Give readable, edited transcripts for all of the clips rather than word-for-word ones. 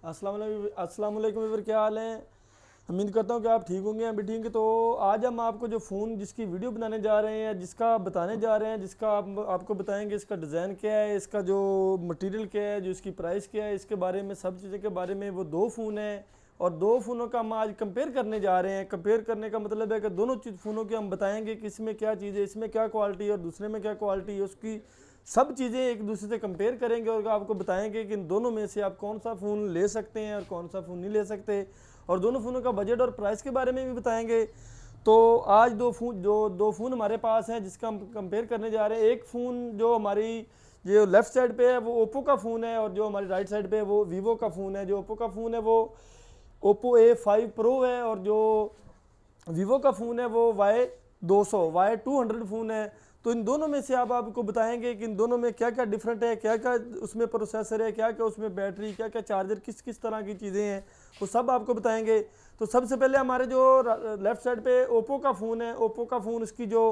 अस्सलाम वालेकुम वीवर, क्या हाल है। उम्मीद करता हूँ कि आप ठीक होंगे, हम भी ठीक हैं। तो आज हम आपको जो फ़ोन जिसकी वीडियो बनाने जा रहे हैं, जिसका बताने जा रहे हैं, जिसका आपको बताएंगे इसका डिज़ाइन क्या है, इसका जो मटेरियल क्या है, जो इसकी प्राइस क्या है, इसके बारे में सब चीज़ों के बारे में। वो दो फ़ोन हैं और दो फ़ोनों का हम आज कंपेयर करने जा रहे हैं। कंपेयर करने का मतलब है कि दोनों चीज़ फ़ोनों के हम बताएंगे कि इसमें क्या चीज़ है, इसमें क्या क्वालिटी है और दूसरे में क्या क्वालिटी है, उसकी सब चीज़ें एक दूसरे से कंपेयर करेंगे और आपको बताएंगे कि इन दोनों में से आप कौन सा फ़ोन ले सकते हैं और कौन सा फ़ोन नहीं ले सकते, और दोनों फ़ोनों का बजट और प्राइस के बारे में भी बताएंगे। तो आज दो फ़ोन हमारे पास हैं जिसका हम कंपेयर करने जा रहे हैं। एक फ़ोन जो हमारी जो लेफ़्ट साइड पे है वो ओप्पो का फ़ोन है, और जो हमारी राइट साइड पे है वो वीवो का फ़ोन है। जो ओप्पो का फ़ोन है वो ओप्पो A5 प्रो है, और जो वीवो का फ़ोन है वो Y200 फ़ोन है। तो इन दोनों में से आपको बताएंगे कि इन दोनों में क्या क्या डिफरेंट है, क्या क्या उसमें प्रोसेसर है, क्या क्या उसमें बैटरी, क्या क्या चार्जर, किस किस तरह की चीज़ें हैं, वो सब आपको बताएंगे। तो सबसे पहले हमारे जो लेफ़्ट साइड पे ओप्पो का फ़ोन है, ओप्पो का फ़ोन इसकी जो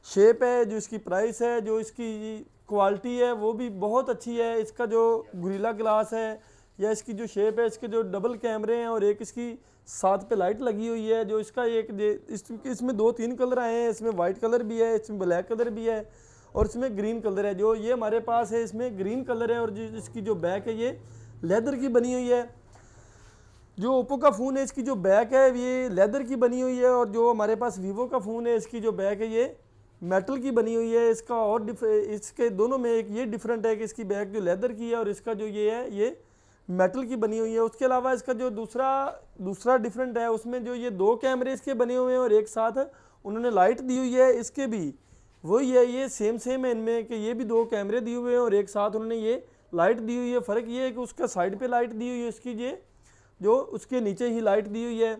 शेप है, जो इसकी प्राइस है, जो इसकी क्वालिटी है वो भी बहुत अच्छी है। इसका जो गुरिल्ला ग्लास है या इसकी जो शेप है, इसके जो डबल कैमरे हैं और एक इसकी साथ पे लाइट लगी हुई है। जो इसका इसमें दो तीन कलर आए हैं, इसमें वाइट कलर भी है, इसमें ब्लैक कलर भी है और इसमें ग्रीन कलर है। जो ये हमारे पास है इसमें ग्रीन कलर है, और जो इसकी जो बैक है ये लेदर की बनी हुई है। जो ओप्पो का फ़ोन है इसकी जो बैक है ये लेदर की बनी हुई है, और जो हमारे पास वीवो का फ़ोन है इसकी जो बैक है ये मेटल की बनी हुई है। इसका और इसके दोनों में एक ये डिफरेंट है कि इसकी बैक जो लेदर की है और इसका जो ये है ये मेटल की बनी हुई है। उसके अलावा इसका जो दूसरा डिफरेंट है उसमें जो ये दो कैमरे इसके बने हुए हैं और एक साथ उन्होंने लाइट दी हुई है। इसके भी वही है, ये सेम है इनमें कि ये भी दो कैमरे दिए हुए हैं और एक साथ उन्होंने ये लाइट दी हुई है। फ़र्क ये है कि उसका साइड पे लाइट दी हुई है, इसकी ये जो उसके नीचे ही लाइट दी हुई है।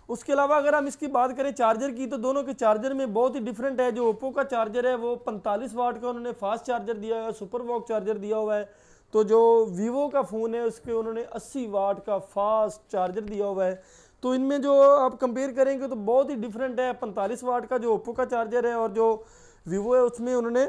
उसके अलावा अगर हम इसकी बात करें चार्जर की, तो दोनों के चार्जर में बहुत ही डिफरेंट है। जो ओप्पो का चार्जर है वो 45 वाट का उन्होंने फास्ट चार्जर दिया है, सुपर वॉक चार्जर दिया हुआ है। तो जो वीवो का फ़ोन है उसके उन्होंने 80 वाट का फास्ट चार्जर दिया हुआ है। तो इनमें जो आप कंपेयर करेंगे तो बहुत ही डिफरेंट है। 45 वाट का जो ओप्पो का चार्जर है और जो वीवो है उसमें उन्होंने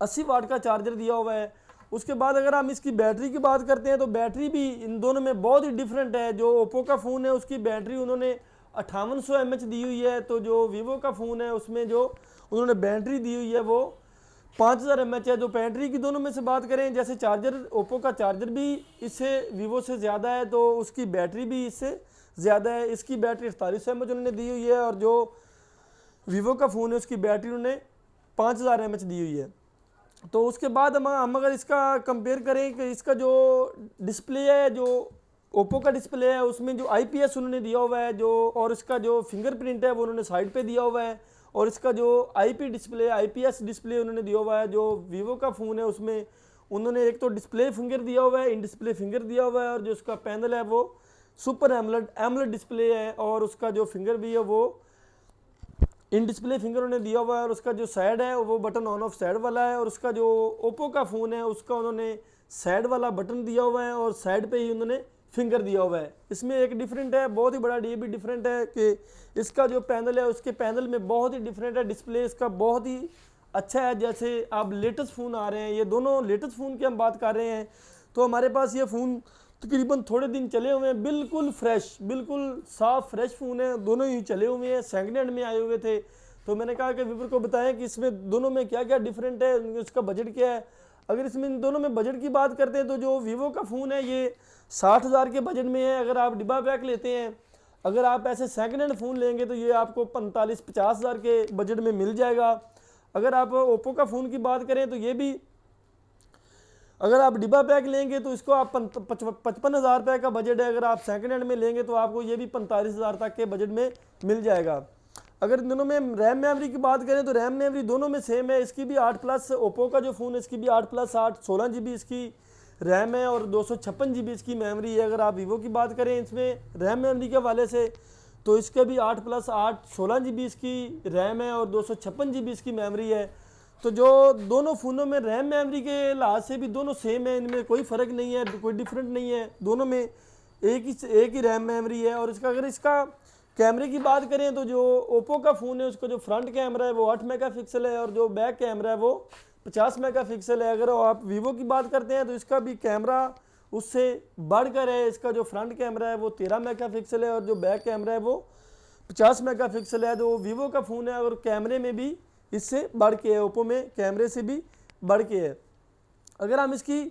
80 वाट का चार्जर दिया हुआ है। उसके बाद अगर हम इसकी बैटरी की बात करते हैं तो बैटरी भी इन दोनों में बहुत ही डिफरेंट है। जो ओप्पो का फ़ोन है उसकी बैटरी उन्होंने 5800 mAh दी हुई है, तो जो वीवो का फ़ोन है उसमें जो उन्होंने बैटरी दी हुई है वो 5000 mAh है। जो बैटरी की दोनों में से बात करें, जैसे चार्जर ओप्पो का चार्जर भी इससे वीवो से ज़्यादा है तो उसकी बैटरी भी इससे ज़्यादा है। इसकी बैटरी 4800 mAh उन्होंने दी हुई है, और जो वीवो का फ़ोन है उसकी बैटरी उन्होंने 5000 mAh दी हुई है। तो उसके बाद हम अगर इसका कंपेयर करें कि इसका जो डिस्प्ले है, जो ओप्पो का डिस्प्ले है उसमें जो IPS उन्होंने दिया हुआ है, जो और इसका जो फिंगरप्रिंट है वो उन्होंने साइड पे दिया हुआ है, और इसका जो IPS डिस्प्ले उन्होंने दिया हुआ है। जो वीवो का फ़ोन है उसमें उन्होंने एक तो डिस्प्ले फिंगर दिया हुआ है, इन डिस्प्ले फिंगर दिया हुआ है, और जो उसका पैनल है वो सुपर एमोलेड डिस्प्ले है, और उसका जो फिंगर भी है वो इन डिस्प्ले फिंगर उन्होंने दिया हुआ है। और उसका जो साइड है वो बटन ऑन ऑफ साइड वाला है, और उसका जो ओप्पो का फ़ोन है उसका उन्होंने साइड वाला बटन दिया हुआ है और साइड पे ही उन्होंने फिंगर दिया हुआ है। इसमें एक डिफरेंट है, बहुत ही बड़ा ये भी डिफरेंट है कि इसका जो पैनल है उसके पैनल में बहुत ही डिफरेंट है। डिस्प्ले इसका बहुत ही अच्छा है। जैसे आप लेटेस्ट फ़ोन आ रहे हैं, ये दोनों लेटेस्ट फ़ोन की हम बात कर रहे हैं, तो हमारे पास ये फ़ोन तकरीबन थोड़े दिन चले हुए हैं, बिल्कुल फ्रेश, बिल्कुल साफ फ्रेश फ़ोन है। दोनों ही चले हुए हैं, सेकंड हैंड में आए हुए थे। तो मैंने कहा कि व्यूअर को बताएं कि इसमें दोनों में क्या क्या डिफरेंट है, उसका बजट क्या है। अगर इसमें इन दोनों में बजट की बात करते हैं तो जो वीवो का फ़ोन है ये 60,000 के बजट में है अगर आप डिब्बा पैक लेते हैं। अगर आप ऐसे सेकंड हैंड फ़ोन लेंगे तो ये आपको 45-50 हज़ार के बजट में मिल जाएगा। अगर आप ओप्पो का फ़ोन की बात करें तो ये भी अगर आप डिब्बा पैक लेंगे तो इसको आप 55,000 रुपये का बजट है। अगर आप सेकंड हैंड में लेंगे तो आपको ये भी 45,000 तक के बजट में मिल जाएगा। अगर इन दोनों में रैम मेमोरी की बात करें तो रैम मेमोरी दोनों में सेम है। इसकी भी 8+ ओप्पो का जो फ़ोन है इसकी भी 8+8 16 GB इसकी रैम है और 256 GB इसकी मेमोरी है। अगर आप वीवो की बात करें इसमें रैम मेमोरी के हवाले से तो इसके भी 8+8 16 GB इसकी रैम है और 256 GB इसकी मेमोरी है। तो जो दोनों फ़ोनों में रैम मेमोरी के लिहाज से भी दोनों सेम है, इनमें कोई फ़र्क नहीं है, कोई डिफरेंट नहीं है। दोनों में एक ही रैम मेमोरी है। और अगर इसका कैमरे की बात करें तो जो ओप्पो का फ़ोन है उसका जो फ्रंट कैमरा है वो 8 मेगापिक्सल है और जो बैक कैमरा है वो 50 मेगापिक्सल है। अगर आप वीवो की बात करते हैं तो इसका भी कैमरा उससे बढ़कर है। इसका जो फ्रंट कैमरा है वो 13 मेगापिक्सल है और जो बैक कैमरा है वो 50 मेगापिक्सल है। जो वीवो का फ़ोन है और कैमरे में भी इससे बढ़ के है, ओप्पो में कैमरे से भी बढ़ के है। अगर हम इसकी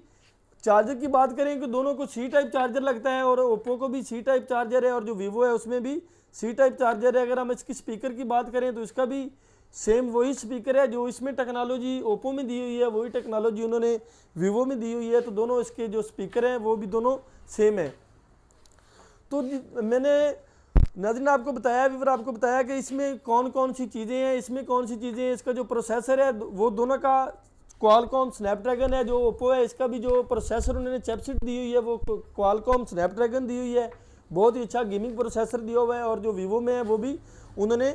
चार्जर की बात करें कि दोनों को सी टाइप चार्जर लगता है और ओप्पो को भी सी टाइप चार्जर है और जो वीवो है उसमें भी सी टाइप चार्जर है। अगर हम इसकी स्पीकर की बात करें तो इसका भी सेम वही स्पीकर है, जो इसमें टेक्नोलॉजी ओप्पो में दी हुई है वही टेक्नोलॉजी उन्होंने वीवो में दी हुई है। तो दोनों इसके जो स्पीकर हैं वो भी दोनों सेम है। तो मैंने नाज़रीन आपको बताया, व्यूअर आपको बताया कि इसमें कौन कौन सी चीज़ें हैं, इसमें कौन सी चीज़ें हैं। इसका जो प्रोसेसर है वो दोनों का क्वालकॉम स्नैपड्रैगन है। जो ओप्पो है इसका भी जो प्रोसेसर उन्होंने चिपसेट दी हुई है वो क्वालकॉम स्नैपड्रैगन दी हुई है, बहुत ही अच्छा गेमिंग प्रोसेसर दिया हुआ है। और जो वीवो में है वो भी उन्होंने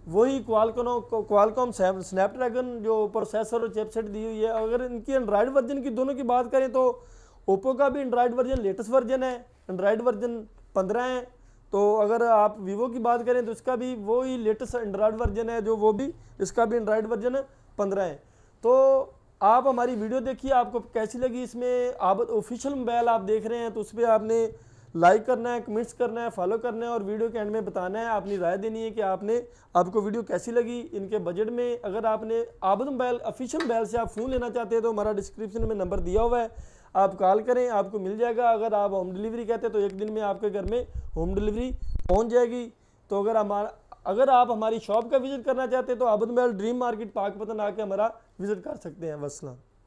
वही क्वालकॉम स्नैपड्रैगन जो प्रोसेसर और चिपसेट दी हुई है। अगर इनकी एंड्रॉयड वर्जन की दोनों की बात करें तो ओप्पो का भी एंड्रॉयड वर्जन लेटेस्ट वर्जन है, एंड्रॉयड वर्जन 15 है। तो अगर आप वीवो की बात करें तो इसका भी वही लेटेस्ट एंड्रॉयड वर्जन है, जो वो भी इसका भी एंड्रॉयड वर्जन 15 है। तो आप हमारी वीडियो देखिए, आपको कैसी लगी। इसमें आबद ऑफिशियल मोबाइल आप देख रहे हैं तो उस पर आपने लाइक करना है, कमेंट्स करना है, फॉलो करना है और वीडियो के एंड में बताना है, अपनी राय देनी है कि आपको वीडियो कैसी लगी। इनके बजट में अगर आपने आबद मोबाइल ऑफिशियल मोबाइल से आप फ़ोन लेना चाहते हैं तो हमारा डिस्क्रिप्शन में नंबर दिया हुआ है, आप कॉल करें, आपको मिल जाएगा। अगर आप होम डिलीवरी कहते हैं तो एक दिन में आपके घर में होम डिलीवरी पहुँच जाएगी। तो अगर आप हमारी शॉप का विज़िट करना चाहते हैं तो आबद मोबाइल ड्रीम मार्केट पाकपतन आके हमारा विज़िट कर सकते हैं। वस्सलाम।